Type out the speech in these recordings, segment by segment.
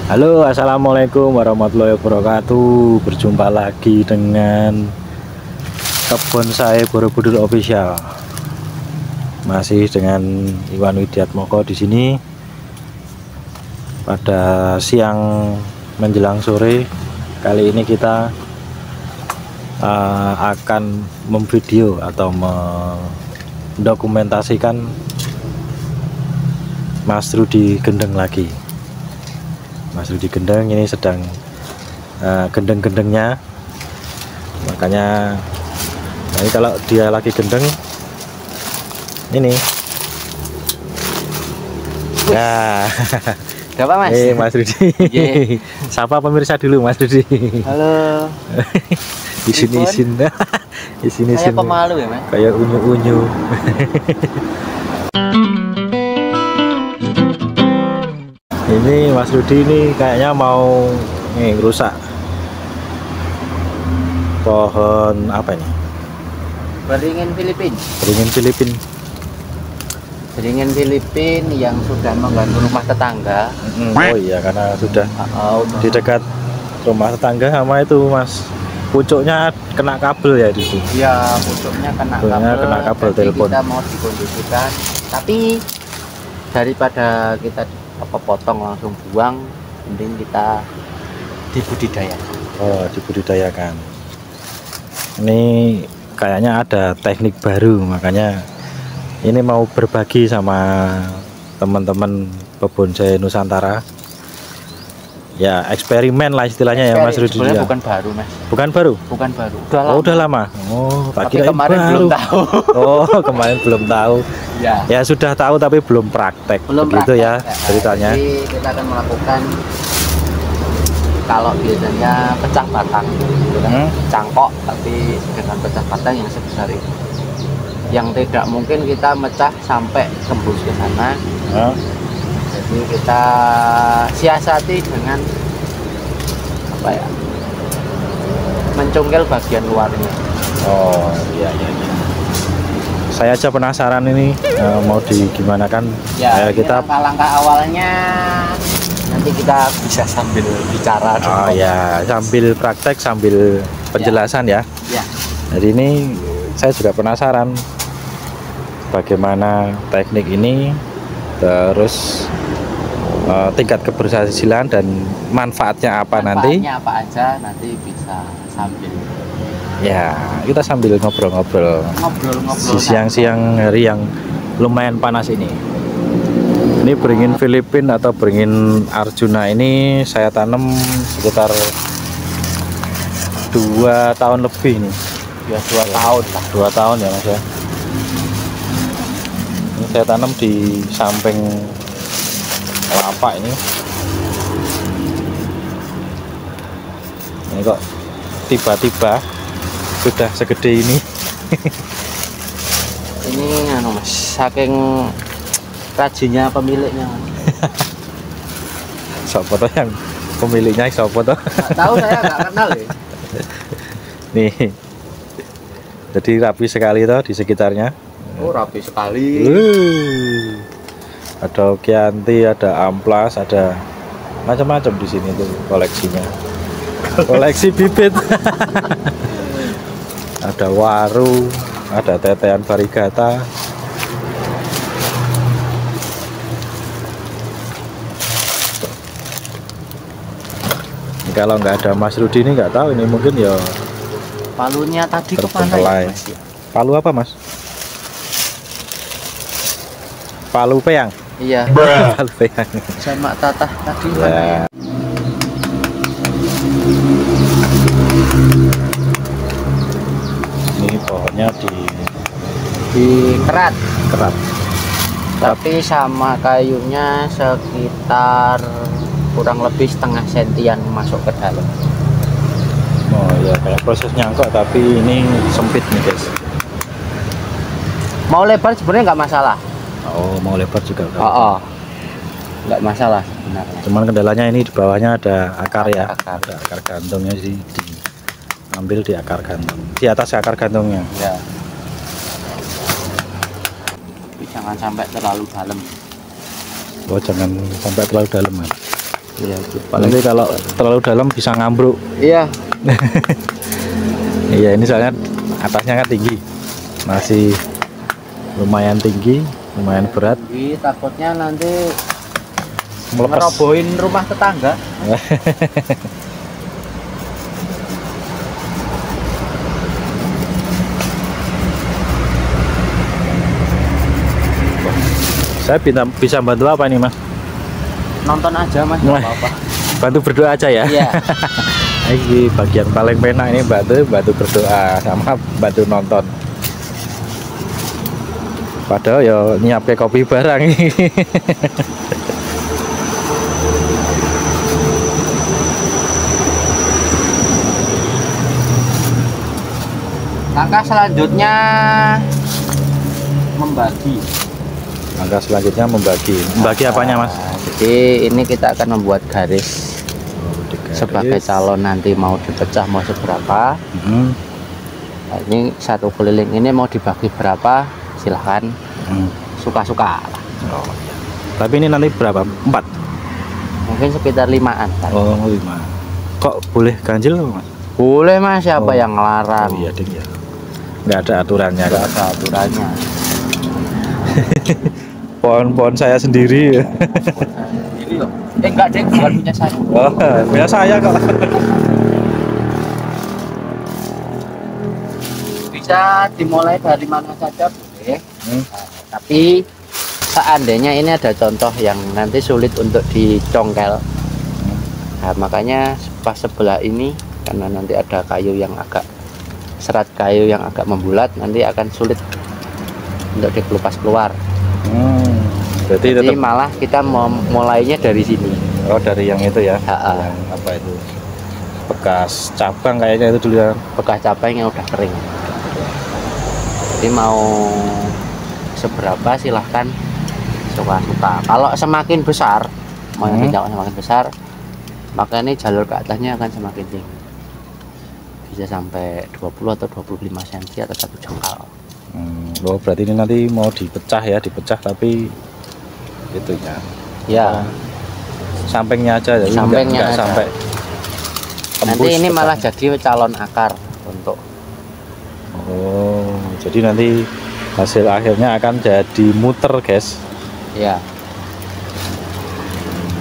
Halo, assalamualaikum warahmatullahi wabarakatuh. Berjumpa lagi dengan Kebon Saya Borobudur Official. Masih dengan Iwan Widiatmoko di sini. Pada siang menjelang sore, kali ini kita akan memvideo atau mendokumentasikan Mas Rudi Gendeng lagi. Mas Rudi Gendeng ini sedang gendeng-gendengnya, makanya ini kalau dia lagi gendeng ini ya. Gak apa Mas? Mas Rudi. Yeah. Sapa pemirsa dulu Mas Rudi. Halo. Isin-isin. Isin-isin. Saya pemalu ya Mas? Kayak unyu-unyu. Ini Mas Rudi ini kayaknya mau rusak pohon apa ini? Beringin Filipin. Beringin Filipin. Beringin Filipin yang sudah mengganggu rumah tetangga. Oh iya, karena sudah di dekat rumah tetangga sama itu Mas. Pucuknya kena kabel ya di situ. Iya, pucuknya kena kabel telepon. Kita mau dikondisikan, tapi daripada kita potong langsung buang, mending kita dibudidayakan. Oh, dibudidayakan. Ini kayaknya ada teknik baru, makanya ini mau berbagi sama teman-teman Bonsai Nusantara. Ya, eksperimen lah istilahnya ya Mas Rudi. Sebenarnya bukan baru Mas. Bukan baru? Bukan baru. Udah lama. Oh, udah lama. Oh, tapi kemarin baru. Belum tahu. Oh, kemarin belum tahu. Ya. Ya sudah tahu tapi belum praktek. Belum begitu praktek, ya ceritanya. Jadi kita akan melakukan, kalau biasanya pecah batang, gitu kan? Cangkok, tapi dengan pecah batang yang sebesar itu. Yang tidak mungkin kita mecah sampai tembus ke sana. Jadi kita siasati dengan apa ya? Mencungkil bagian luarnya. Oh iya. Saya aja penasaran ini mau gimana kan? Ya, kita langkah awalnya nanti kita bisa sambil bicara. Oh ya, sambil praktek sambil penjelasan ya. Ya. Jadi ini saya juga penasaran bagaimana teknik ini, terus tingkat keberhasilan dan manfaatnya apa nanti? Manfaatnya apa aja nanti bisa sambil. Ya, kita sambil ngobrol-ngobrol. Di siang-siang hari yang lumayan panas ini. Ini beringin Filipin atau beringin Arjuna ini saya tanam sekitar 2 tahun lebih nih. Ya 2 tahun lah. 2 tahun ya Mas ya. Ini saya tanam di samping kelapa ini. Ini kok tiba-tiba sudah segede ini. Ini Mas, saking rajinnya pemiliknya. Sopo toh yang pemiliknya, sopo toh? Nggak tahu, saya nggak kenal ya. Nih, jadi rapi sekali toh di sekitarnya. Oh, rapi sekali. Ada Okianti, ada Amplas, ada macam-macam di sini tuh koleksinya. Koleksi bibit. Ada waru, ada tetean varigata. Kalau nggak ada Mas Rudi ini nggak tahu, ini mungkin ya Palunya tadi kemana ya Mas? Palu apa Mas? Palu peyang? Iya. Palu peyang. Sama tatah tadi Ya. mana ya? Ini pohonnya kerat. Tapi Tapi sama kayunya sekitar kurang lebih setengah sentian masuk ke dalam. oh ya, kayak proses nyangkok tapi ini sempit nih guys. Mau lebar sebenarnya nggak masalah. Oh, mau lebar juga. Nggak masalah sebenarnya. Cuman kendalanya ini di bawahnya ada akar ya. Akar. Ada akar gantungnya sih, diambil di akar gantung. Di atas akar gantungnya. Ya. Tapi jangan sampai terlalu dalam. Oh, jangan sampai terlalu dalam kan. Iya, Nanti kalau terlalu dalam bisa ngambruk. Iya. Iya, ini soalnya atasnya kan tinggi, masih lumayan tinggi, lumayan berat. Tinggi, takutnya nanti Melepas. ngerobohin rumah tetangga. Saya bisa bantu apa ini, Mas? Nonton aja Mas, nggak apa-apa. Bantu berdoa aja ya. Iya. Ini bagian paling penak ini, bantu berdoa sama bantu nonton. Padahal ya nyiapke kopi barang ini. Langkah selanjutnya membagi. Langkah selanjutnya membagi apanya, Mas? Jadi ini kita akan membuat garis sebagai calon nanti mau dipecah mau seberapa. Nah, ini satu keliling ini mau dibagi berapa, silahkan suka-suka. Oh, iya. Tapi ini nanti berapa? 4? Mungkin sekitar 5-an kan? Oh, 5. Kok boleh ganjil, Mas? Boleh Mas, siapa yang ngelarang? Oh, iya ding ya. Nggak ada aturannya. Nggak ada aturannya. Pohon-pohon saya sendiri. Ini loh. Enggak deh, bukan punya saya. Oh, punya saya kok. Bisa dimulai dari mana saja boleh. Nah, tapi seandainya ini ada contoh yang nanti sulit untuk dicongkel, nah makanya pas sebelah ini karena nanti ada kayu yang agak serat kayu yang agak membulat, nanti akan sulit untuk dikelupas keluar. Jadi tetap malah kita mulainya dari sini. Oh, dari yang itu ya. Yang apa itu? Bekas cabang kayaknya itu dulu ya. Bekas cabang yang udah kering. Jadi mau seberapa silahkan suka-suka. Kalau semakin besar, mau yang tindakan semakin besar, maka ini jalur ke atasnya akan semakin tinggi. Bisa sampai 20 atau 25 cm atau 1 jengkal. Oh, berarti ini nanti mau dipecah ya, tapi itunya. Ya. Sampingnya aja, jadi sampingnya enggak sampai nanti ini petang. Malah jadi calon akar untuk. Oh, jadi nanti hasil akhirnya akan jadi muter, guys. Ya.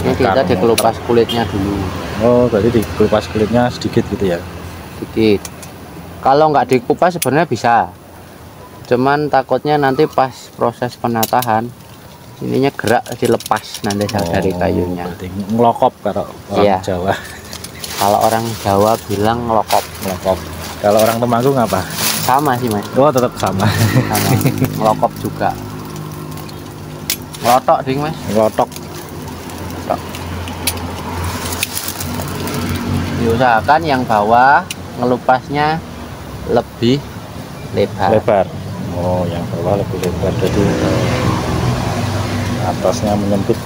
Ini kita dikelupas kulitnya dulu. Oh, berarti dikelupas kulitnya sedikit gitu ya? Sedikit. Kalau nggak dikupas sebenarnya bisa. Cuman takutnya nanti pas proses penatahan ininya gerak dilepas nanti dari kayunya. Ngelokop kalau orang Jawa. Kalau orang Jawa bilang ngelokop. Kalau orang Temanggung apa? Sama sih Mas. Oh, tetap sama. Ngelokop juga. Ngelotok ding Mas. Ngelotok. Diusahakan yang bawah ngelupasnya lebih lebar. Oh, yang bawah lebih lebar, jadi atasnya menyempit.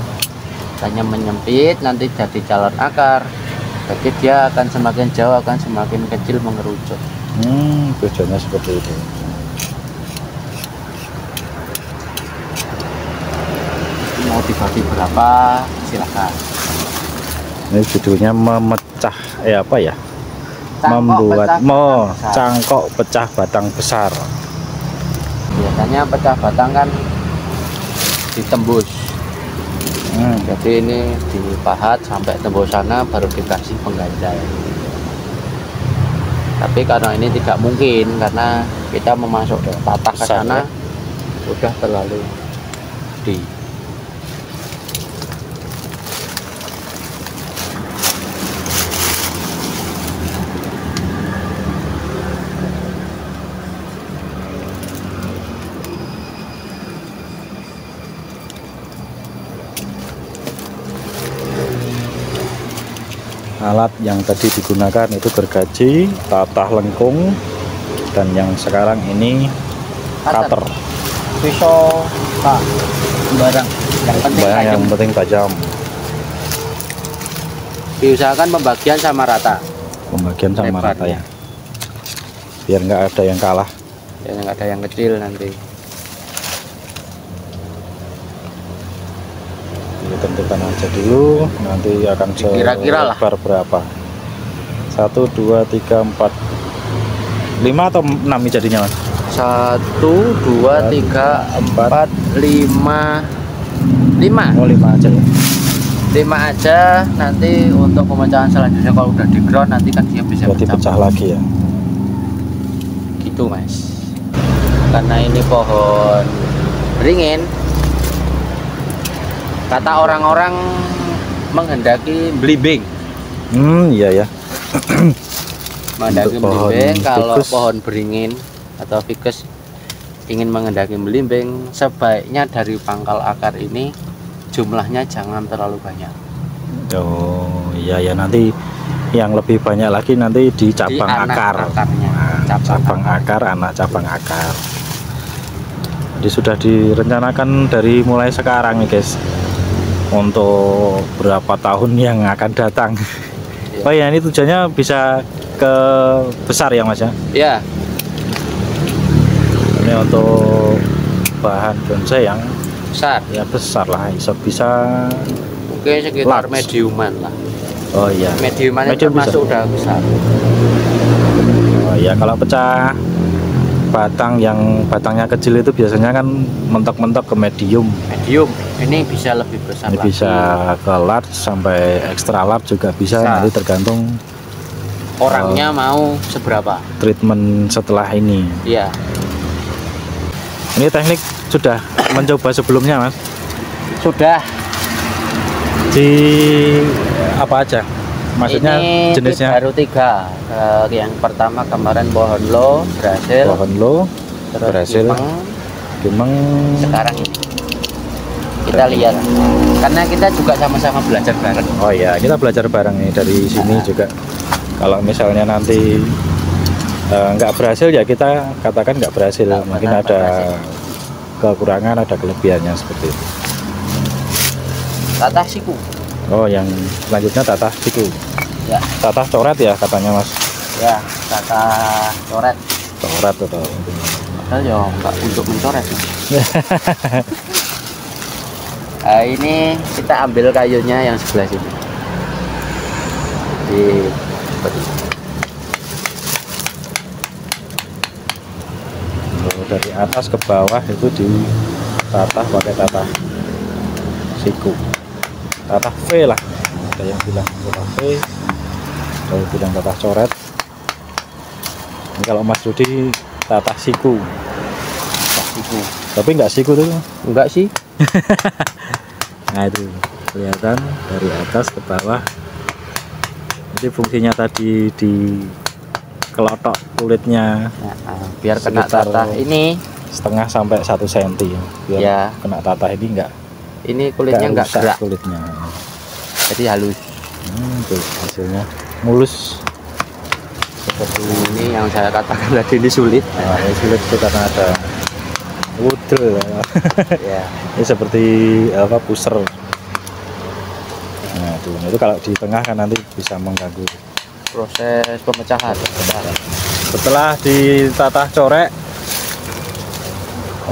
Hanya menyempit, nanti jadi calon akar. Jadi dia akan semakin jauh, akan semakin kecil mengerucut. Tujuannya seperti itu. Mau dibagi berapa, silakan. Ini judulnya memecah, apa ya? Cangkok cangkok pecah batang besar. Biasanya pecah batang kan ditembus. Jadi ini dipahat sampai tembus sana baru dikasih pengganjal. Tapi karena ini tidak mungkin karena kita memasuk patah ke sana udah terlalu gede. Alat yang tadi digunakan itu gergaji, tatah lengkung, dan yang sekarang ini cutter. Pisau barang yang penting tajam. Diusahakan pembagian sama rata. Pembagian sama rata ya. Biar nggak ada yang kalah. Biar nggak ada yang kecil nanti. Ditentukan aja dulu, nanti akan Kira-kira lah. selebar berapa. 1, 2, 3, 4, 5 atau 6 nih jadinya Mas? 1, 2, 3, 4, 5. 5. Oh 5 aja ya. 5 aja. Nanti untuk pemecahan selanjutnya kalau udah di ground nanti kan dia bisa Berarti pecah lagi ya. Gitu Mas. Karena ini pohon beringin, kata orang-orang menghendaki belimbing. Iya ya. Menghendaki Untuk pohon belimbing. Kalau ficus. pohon beringin atau ficus ingin menghendaki belimbing, sebaiknya dari pangkal akar ini jumlahnya jangan terlalu banyak. Oh iya ya, nanti yang lebih banyak lagi nanti di cabang Di anak akar. akarnya. Nah, cabang akar, anak cabang akar. Jadi sudah direncanakan dari mulai sekarang nih guys, untuk berapa tahun yang akan datang. Iya. Oh ya, ini tujuannya bisa ke besar ya Mas ya. Ya, Ini untuk bahan bonsai yang besar. ya besar lah, bisa Mungkin sekitar Large. mediuman lah. oh iya. Mediuman itu Medium bisa. termasuk udah besar. Oh iya, kalau pecah batang yang batangnya kecil itu biasanya kan mentok-mentok ke medium. Medium ini bisa lebih besar Ini lagi. bisa ke large sampai extra large juga bisa. Bisa. Nanti tergantung Orangnya mau seberapa. treatment setelah ini. Iya. Ini teknik sudah mencoba sebelumnya Mas? Sudah. Di apa aja? Maksudnya ini jenisnya baru 3. Yang pertama kemarin pohon lo berhasil. pohon lo Terus berhasil. Gimeng sekarang ini kita lihat, karena kita juga sama-sama belajar bareng. oh ya, kita belajar bareng nih dari sini juga. Kalau misalnya nanti nggak berhasil ya kita katakan nggak berhasil. Mungkin nggak ada berhasil. kekurangan, ada kelebihannya seperti itu. Tatah siku. Oh, yang selanjutnya tatah siku. Ya, Tatah coret ya katanya Mas. ya, tatah coret. Coret atau Padahal ya nggak untuk mencoret. Nah, ini kita ambil kayunya yang sebelah sini. Seperti ini. dari atas ke bawah itu ditatah pakai tatah siku, tatah V lah, ada yang bilang tatah V, ada yang bilang tatah coret. Ini kalau Mas Rudi tatah siku, Siku. tapi nggak siku tuh. Enggak sih. Nah itu kelihatan dari atas ke bawah. Jadi fungsinya tadi di kelotok kulitnya Nah, biar kena sekitar tatah ini, setengah sampai 1 cm biar Ya. kena tatah ini enggak kulitnya enggak rusak gerak, kulitnya. jadi halus. Tuh hasilnya mulus seperti Ini yang saya katakan tadi ini sulit. nah, ini sulit itu karena ada wudel. Ya. Ini seperti apa, puser. Nah itu kalau di tengah kan nanti bisa mengganggu. Proses pemecahan. Setelah ditatah corek,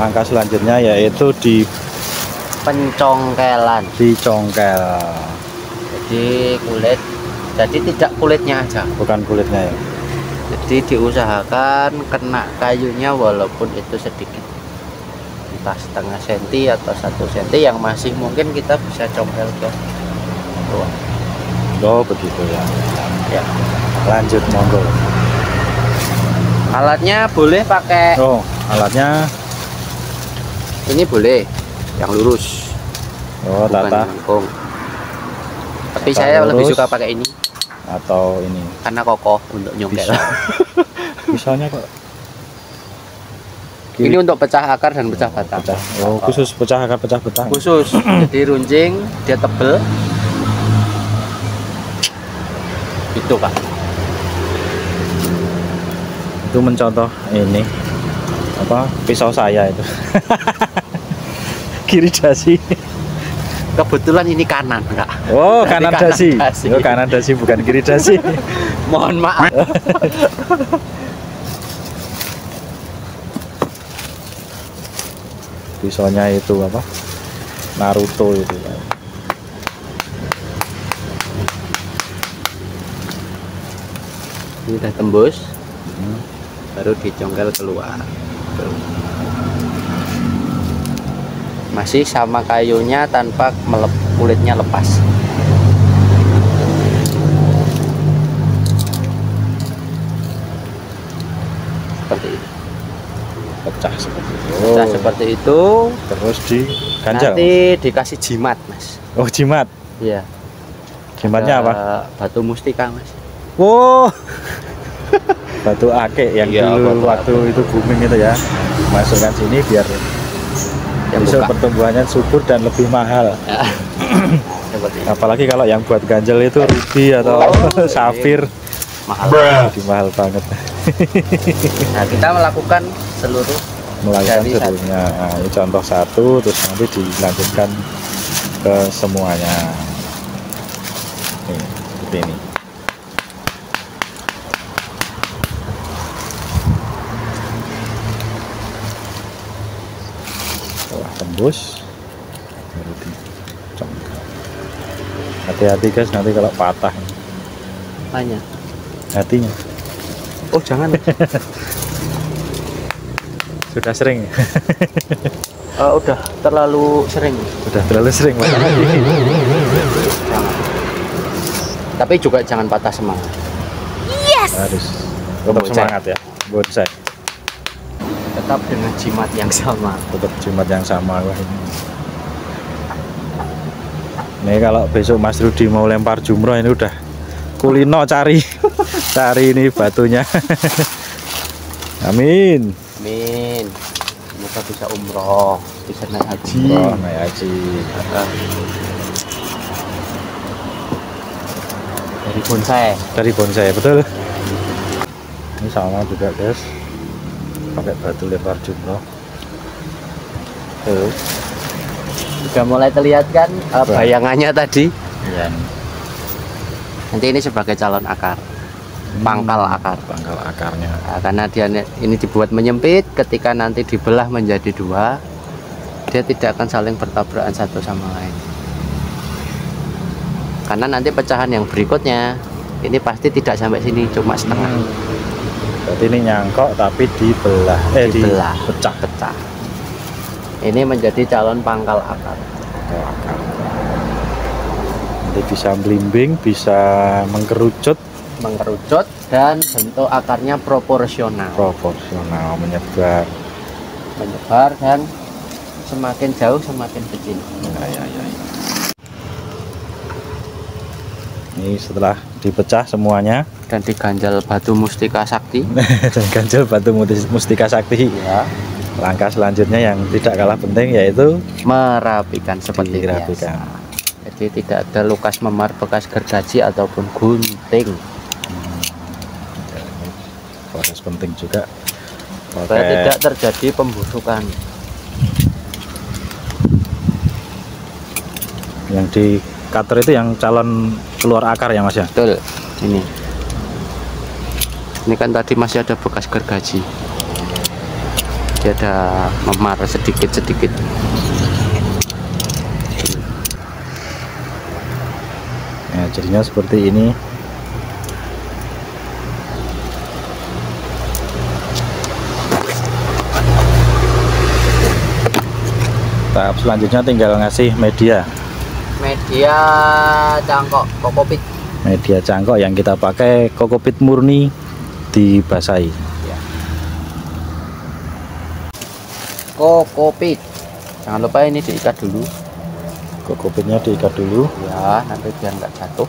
langkah selanjutnya yaitu Pencongkelan. dicongkel, Jadi tidak kulitnya aja. bukan kulitnya ya. Jadi diusahakan kena kayunya walaupun itu sedikit, entah setengah senti atau 1 senti yang masih mungkin kita bisa congkel ke bawah. Oh begitu ya. Ya. Lanjut monggo. Alatnya boleh pakai Oh alatnya, ini, boleh yang lurus, oh bukan tatah melengkung. Tapi Tatah saya lebih lurus. suka pakai ini atau ini karena kokoh untuk nyongkel. bisa. Misalnya kok Ini untuk pecah akar dan pecah batang. pecah. Oh khusus pecah akar, pecah batang. Khusus. Jadi runcing, dia tebel. Itu Pak. Itu mencontoh ini apa, pisau saya itu. Kiri dasi. Kebetulan ini kanan, Kak. Oh Berarti kanan dasi. Oh kanan dasi bukan kiri dasi. Mohon maaf. Pisaunya itu apa, Naruto itu. Ini udah tembus. Baru dicongkel keluar. Tuh. Masih sama kayunya tanpa kulitnya lepas. Seperti itu. Pecah seperti itu. Pecah seperti itu. Terus diganjal. Nanti dikasih jimat, Mas. Oh, jimat. Iya. Jimatnya apa? Batu mustika, Mas. Wow. Batu ake yang Iya, dulu batu waktu itu booming itu ya. Masukkan sini biar besok pertumbuhannya subur dan lebih mahal. Ya. Seperti itu. Apalagi kalau yang buat ganjel itu ruby atau safir. Mahal. Jadi mahal banget. Nah, kita melakukan seluruh dari seluruhnya. Nah, ini contoh satu, terus nanti dilanjutkan ke semuanya. Nih, seperti ini. Setelah tembus, baru dicongkel. Hati-hati guys, nanti kalau patah. Hanya. Hatinya. Oh, jangan. Sudah sering. Udah terlalu sering. Sudah terlalu sering. Jangan. Tapi juga jangan patah semangat. Yes. Harus tetap semangat ya. Buat saya. Tetap dengan jimat yang sama. Tetap jimat yang sama. Wah, ini kalau besok Mas Rudi mau lempar jumroh ini udah kulino cari ini batunya. Amin. Amin. Semoga bisa umroh, bisa naik haji. Naik haji. Dari bonsai. Dari bonsai, betul. Ini sama juga guys. Pakai batu lempar jumroh. Tuh. Sudah mulai terlihat kan bayangannya tadi. Iya. Nanti ini sebagai calon akar, pangkal akar. Pangkal akarnya. Nah, karena dia ini dibuat menyempit, ketika nanti dibelah menjadi dua, dia tidak akan saling bertabrakan satu sama lain. Karena nanti pecahan yang berikutnya ini pasti tidak sampai sini, cuma setengah. Berarti ini nyangkok tapi dibelah, Pecah. Ini menjadi calon pangkal akar. Nanti bisa belimbing, bisa mengerucut, dan bentuk akarnya proporsional. Menyebar Dan semakin jauh semakin kecil. Ya. Ini setelah dipecah semuanya Dan diganjal batu mustika sakti. Ya. Langkah selanjutnya yang tidak kalah penting yaitu Merapikan seperti biasa. Jadi tidak ada lukas memar bekas gergaji ataupun gunting. Proses penting juga Supaya tidak terjadi pembusukan. Yang di cutter itu yang calon keluar akar ya Mas ya? Betul. Ini kan tadi masih ada bekas gergaji. Dia ada memar sedikit-sedikit. Ya, jadinya seperti ini. Tahap selanjutnya tinggal ngasih media Cangkok kokopit. Media cangkok yang kita pakai kokopit murni dibasahi. Ya. Kokopit. Jangan lupa ini diikat dulu. Kokopitnya diikat dulu. Ya, nanti biar nggak jatuh.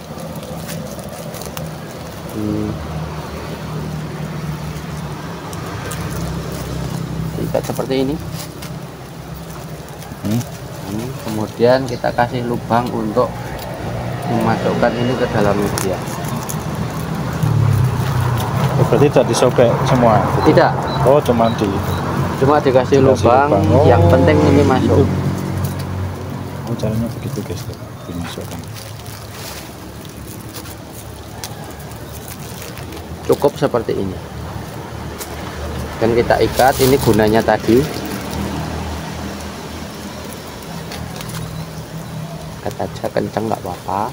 Diikat seperti ini. Kemudian kita kasih lubang untuk memasukkan ini ke dalam media. Berarti tidak disobek semua? Tidak. Oh, cuma dikasih lubang. Oh, yang penting ini masuk. Oh, caranya begitu guys, dimasukkan. Cukup seperti ini. Dan kita ikat. Ini gunanya tadi. Ikat aja kenceng nggak apa-apa.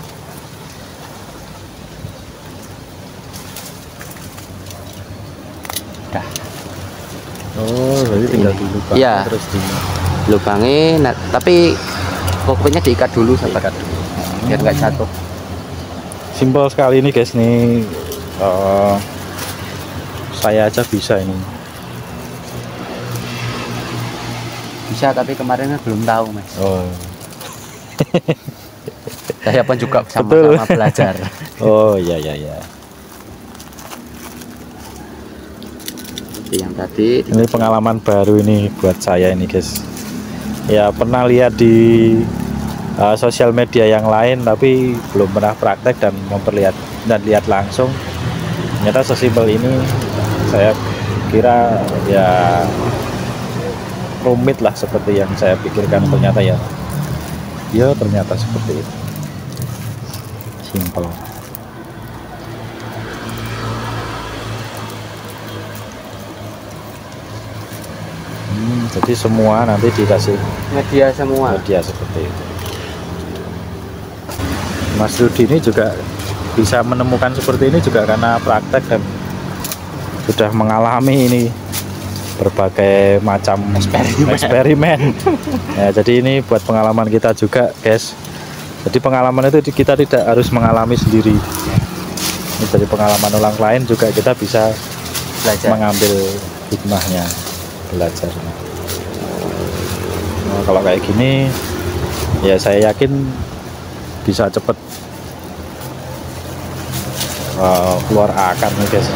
Jadi tinggal dilubang ya, terus dilubangi. Nah, tapi kokpitnya diikat dulu sahabat, biar nggak jatuh. Simpel sekali ini guys nih. Saya aja bisa ini. Bisa, tapi kemarin belum tahu mas. Oh. Saya pun juga sama-sama belajar. Oh iya iya iya. Seperti yang tadi. Ini pengalaman baru ini buat saya ini guys. Ya pernah lihat di sosial media yang lain, tapi belum pernah praktek dan lihat langsung. Ternyata sesimpel ini. Saya kira ya rumit lah seperti yang saya pikirkan, ternyata ya ternyata seperti itu, simple. Jadi semua nanti dikasih Media semua. media seperti itu. Mas Rudi ini juga bisa menemukan seperti ini juga karena praktek dan sudah mengalami ini berbagai macam eksperimen. Ya, jadi ini buat pengalaman kita juga guys. Jadi pengalaman itu kita tidak harus mengalami sendiri. Ini dari pengalaman orang lain juga kita bisa mengambil hikmahnya, belajar. Nah, kalau kayak gini ya saya yakin bisa cepet keluar akar nih guys.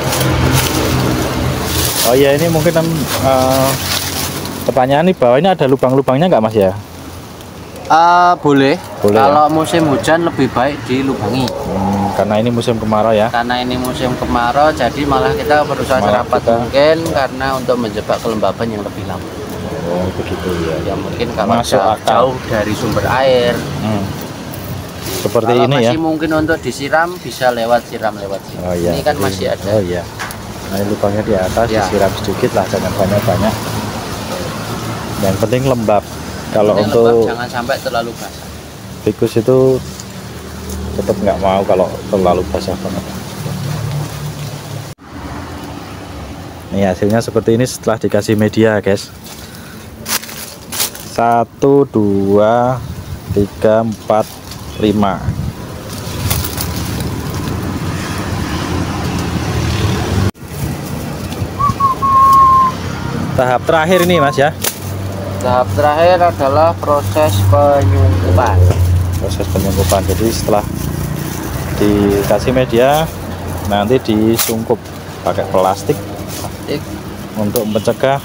Oh iya, ini mungkin pertanyaan nih, bawah ini ada lubang-lubangnya nggak mas ya? Boleh. Ya? Kalau musim hujan lebih baik dilubangi. Karena ini musim kemarau ya? Karena ini musim kemarau, jadi malah kita berusaha serapat mungkin karena untuk menjebak kelembaban yang lebih lama. Oh begitu ya. Ya mungkin kalau Masuk jauh dari sumber air. Seperti kalau ini ya? masih mungkin untuk disiram bisa lewat siram lewat sini. Oh, iya. Ini kan masih ada. Oh iya. Nah, lubangnya di atas ya. Disiram sedikit lah, jangan banyak-banyak. Yang penting lembab. Kalau ini untuk lembab, jangan sampai terlalu basah. Ficus itu tetap nggak mau kalau terlalu basah banget. Nih hasilnya seperti ini setelah dikasih media guys. 1, 2, 3, 4, 5. Tahap terakhir ini mas ya. Tahap terakhir adalah proses penyungkupan. Proses penyungkupan. Jadi setelah dikasih media nanti disungkup pakai plastik untuk mencegah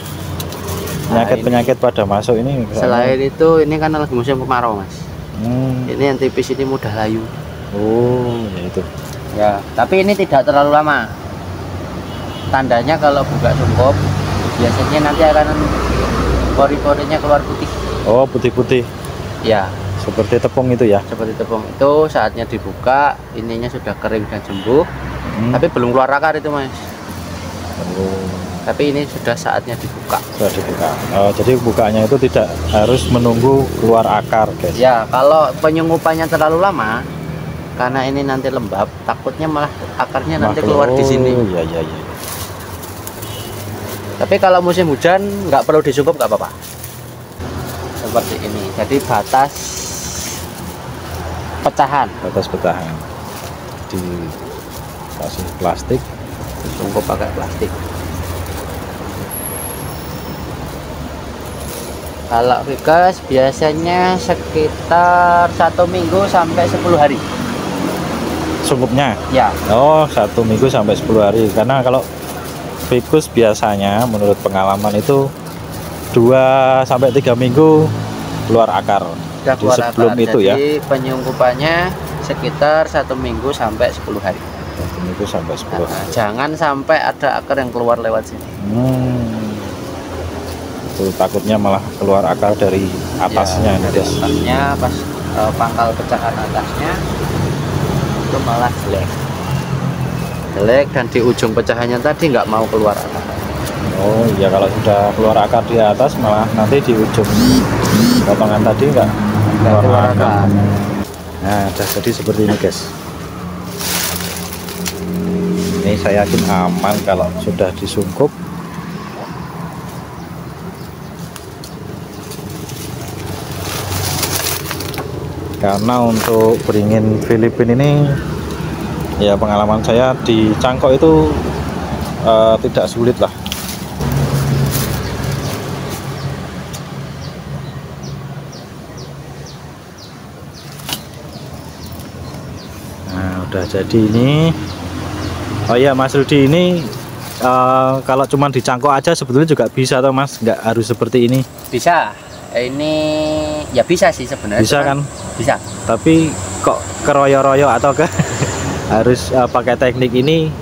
penyakit-penyakit pada masuk ini. Selain itu ini kan lagi musim kemarau mas. Ini yang tipis ini mudah layu. Oh ya itu ya, tapi ini tidak terlalu lama. Tandanya kalau buka sungkup biasanya nanti akan pori-porinya keluar putih. Oh putih-putih ya, seperti tepung itu ya? Seperti tepung itu saatnya dibuka, ininya sudah kering dan sembuh. Tapi belum keluar akar itu mas. Tapi ini sudah saatnya dibuka. Sudah dibuka. Jadi bukanya itu tidak harus menunggu keluar akar guys. Ya, kalau penyungkupannya terlalu lama karena ini nanti lembab, takutnya malah akarnya nanti keluar di sini. Iya iya iya. Tapi kalau musim hujan nggak perlu disungkup, nggak apa-apa. Seperti ini. Jadi batas pecahan. Batas pecahan. Dikasih plastik. Disungkup pakai plastik. Kalau Ficus biasanya sekitar 1 minggu sampai 10 hari. Sungkupnya? Ya. Oh 1 minggu sampai 10 hari. Karena kalau Ficus biasanya menurut pengalaman itu 2 sampai 3 minggu keluar akar. Sudah keluar sebelum akar. itu jadi, ya. Penyungkupannya sekitar 1 minggu sampai 10 hari. 1 minggu sampai 10 hari. Jangan sampai ada akar yang keluar lewat sini. Itu takutnya malah keluar akar dari atasnya. Ya, dari atasnya pas pangkal pecahan atasnya itu malah jelek dan di ujung pecahannya tadi nggak mau keluar akar. Oh iya, kalau sudah keluar akar di atas malah nanti di ujung potongan tadi nggak keluar akar. Nah udah jadi seperti ini guys. Ini saya yakin aman kalau sudah disungkup. Karena untuk beringin Filipin ini, ya pengalaman saya di cangkok itu tidak sulit lah. Nah, udah jadi ini. Oh iya Mas Rudi, ini kalau cuma dicangkok aja sebetulnya juga bisa toh Mas, nggak harus seperti ini. Bisa. Ini ya bisa sih sebenarnya. Bisa kan? Bisa. Tapi kok keroyo-royo atau harus pakai teknik ini,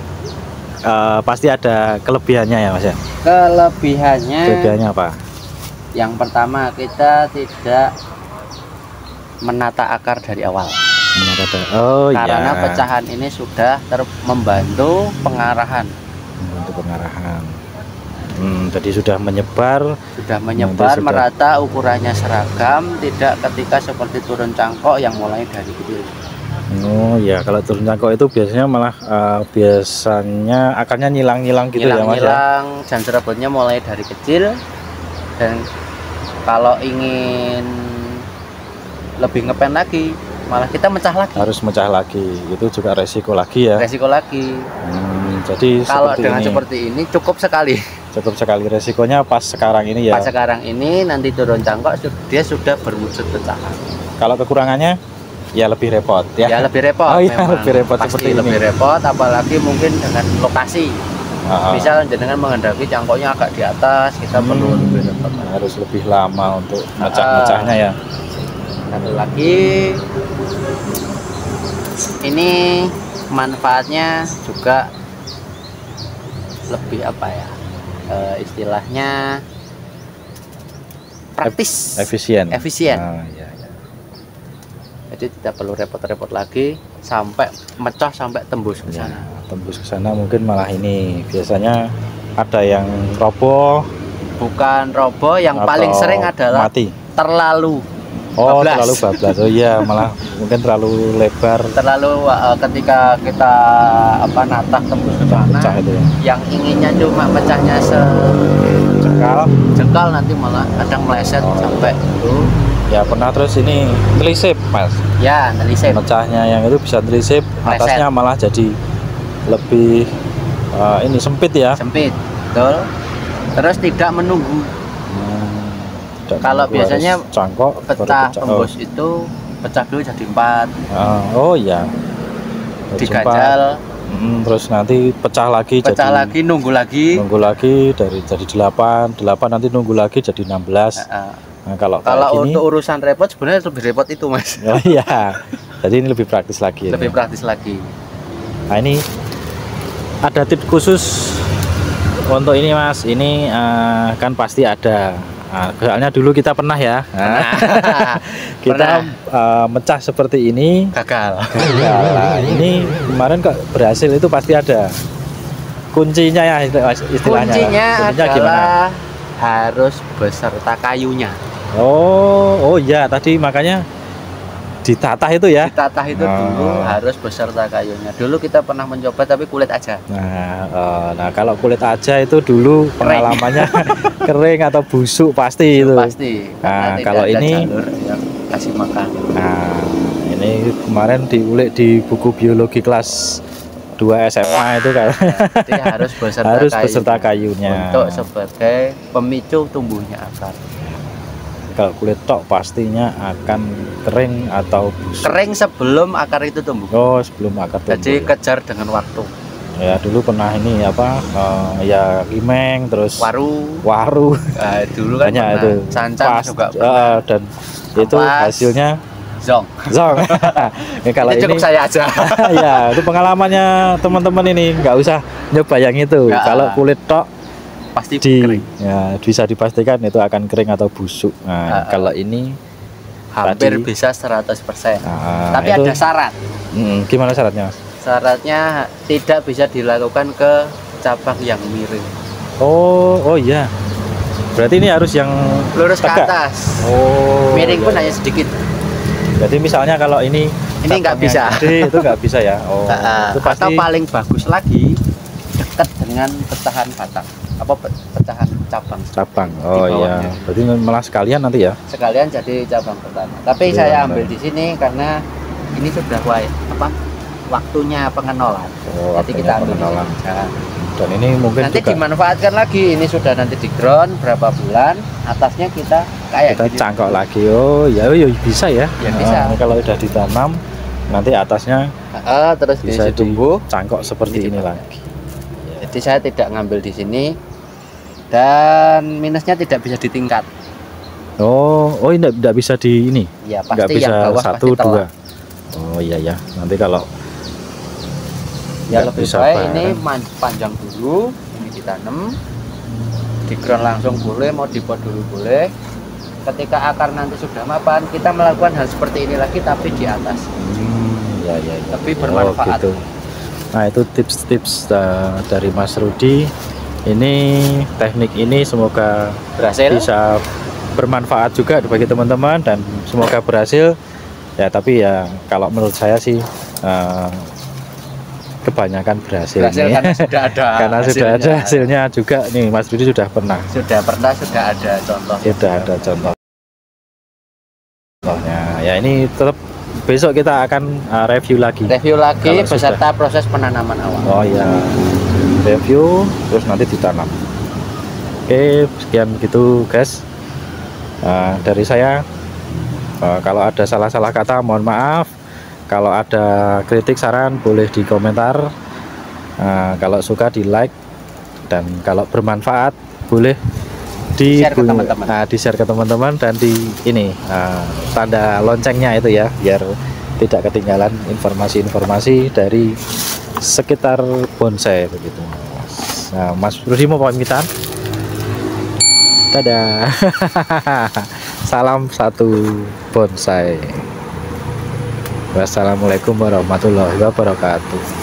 pasti ada kelebihannya ya Mas ya? Kelebihannya apa? Yang pertama, kita tidak menata akar dari awal. Oh karena iya. pecahan ini sudah membantu pengarahan. Jadi sudah menyebar merata, ukurannya seragam, tidak ketika seperti turun cangkok yang mulai dari kecil. Oh ya, kalau turun cangkok itu biasanya malah biasanya akarnya nyilang-nyilang gitu ya Mas. Nyilang, dan serabutnya mulai dari kecil. Dan kalau ingin lebih ngepen lagi, malah kita mecah lagi. Harus mecah lagi, itu juga resiko lagi ya. Resiko lagi. Jadi kalau dengan seperti ini cukup sekali. Cukup sekali, resikonya pas sekarang ini ya. Pas sekarang ini, nanti turun cangkok dia sudah berwujud pecahan. Kalau kekurangannya ya lebih repot ya. Ya lebih repot. Oh iya, lebih repot pasti seperti lebih ini. Repot, apalagi mungkin dengan lokasi. Misal dengan menghendaki cangkoknya agak di atas, kita perlu lebih repot. Harus lebih lama untuk mecah-mecahnya ya. Satu lagi, ini manfaatnya juga lebih apa ya, istilahnya praktis, efisien. Iya. Jadi tidak perlu repot-repot lagi sampai mecah, sampai tembus ke sana. Tembus ke sana mungkin malah ini biasanya ada yang roboh. Bukan roboh, yang paling sering adalah mati. Terlalu bablas. Terlalu bablas. Oh iya, malah mungkin terlalu lebar. Terlalu ketika kita natah tembus ke sana, itu ya. Yang inginnya cuma pecahnya jengkal, nanti malah kadang meleset sampai itu. Ya pernah, terus ini nelisip Mas. Ya, nelisip. Pecahnya yang itu bisa nelisip, atasnya malah jadi lebih ini sempit ya. Sempit, betul. Terus tidak menunggu. Kalau biasanya cangkok pecah tembus itu pecah dulu jadi 4. Oh iya. Diganjal. Terus nanti pecah lagi, nunggu lagi dari jadi 8 nanti nunggu lagi jadi 16. Nah, kalau gini, untuk urusan repot sebenarnya lebih repot itu Mas. Oh iya. Jadi ini lebih praktis lagi. Praktis lagi. Nah, ini ada tips khusus untuk ini Mas. Ini kan pasti ada. Soalnya dulu kita pernah ya. Kita mecah seperti ini gagal. Nah, ini kemarin kok berhasil, itu pasti ada kuncinya ya istilahnya. Kuncinya adalah gimana? Harus beserta kayunya. Oh iya, tadi makanya ditatah itu ya. Ditatah itu dulu harus beserta kayunya. Dulu kita pernah mencoba tapi kulit aja. Nah kalau kulit aja itu dulu pengalamannya kering atau busuk pasti itu. Pasti. Nah kalau ini yang kasih makan. Nah ini kemarin diulik di buku biologi kelas 2 SMA itu kan. Jadi harus beserta kayunya. Untuk sebagai pemicu tumbuhnya akar. Kalau kulit tok pastinya akan kering atau busuk. Kering sebelum akar itu tumbuh. Oh, sebelum akar tumbuh. Jadi kejar dengan waktu. Ya dulu pernah ini ya imeng, terus waru. Dulu kan banyak itu. Cancan juga dan Ampas, itu hasilnya zong. Kalau ini cukup saya aja. Ya itu pengalamannya teman-teman, ini nggak usah nyoba yang itu. Kalau kulit tok pasti kering. Ya, bisa dipastikan itu akan kering atau busuk. Nah, kalau ini hampir bisa 100%. Tapi itu, ada syarat. Gimana syaratnya, Mas? Syaratnya tidak bisa dilakukan ke cabang yang miring. Oh iya. Berarti ini harus yang lurus tegak ke atas. iya. Miring pun hanya sedikit. Jadi misalnya kalau ini nggak bisa. Gede, itu nggak bisa ya. Itu pasti. Atau paling bagus lagi dekat dengan pecahan batang. pecahan cabang Oh iya, berarti malah sekalian nanti ya? Sekalian jadi cabang pertama. Tapi saya ambil di sini karena ini sudah waktunya pengenolan. Jadi kita ambil pengenolan. Dan ini mungkin nanti juga dimanfaatkan lagi. Ini sudah nanti di ground berapa bulan, atasnya kita kayak kita cangkok lagi. Oh ya, bisa ya? Ya bisa. Ini kalau udah ditanam, nanti atasnya terus bisa diisi tumbuh cangkok seperti ini lagi. Jadi saya tidak ngambil di sini, dan minusnya tidak bisa ditingkat. Oh ini tidak bisa di ini? Ya nggak pasti bisa yang bawah 1, 2. Oh iya ya, nanti kalau ya lebih baik ini panjang dulu, ini ditanam di ground langsung boleh, mau di pot dulu boleh. Ketika akar nanti sudah mapan, kita melakukan hal seperti ini lagi tapi di atas. Ya. Lebih bermanfaat. Gitu. Nah itu tips-tips dari Mas Rudi. Ini teknik ini semoga berhasil, bisa bermanfaat juga bagi teman-teman dan semoga berhasil. Ya tapi ya kalau menurut saya sih kebanyakan berhasil karena sudah ada karena hasilnya. Sudah ada hasilnya juga nih. Mas Rudi sudah ada contohnya. Ya ini tetap besok kita akan review lagi beserta proses penanaman awal. Oh ya, review terus nanti ditanam. Oke, sekian gitu guys dari saya. Kalau ada salah-salah kata mohon maaf. Kalau ada kritik saran boleh di komentar. Kalau suka di like, dan kalau bermanfaat boleh di share ke teman-teman dan di ini tanda loncengnya itu ya, biar tidak ketinggalan informasi-informasi dari sekitar bonsai begitu. Nah, Mas Rudi mau pamitan. Dadah. Salam satu bonsai. Wassalamualaikum warahmatullahi wabarakatuh.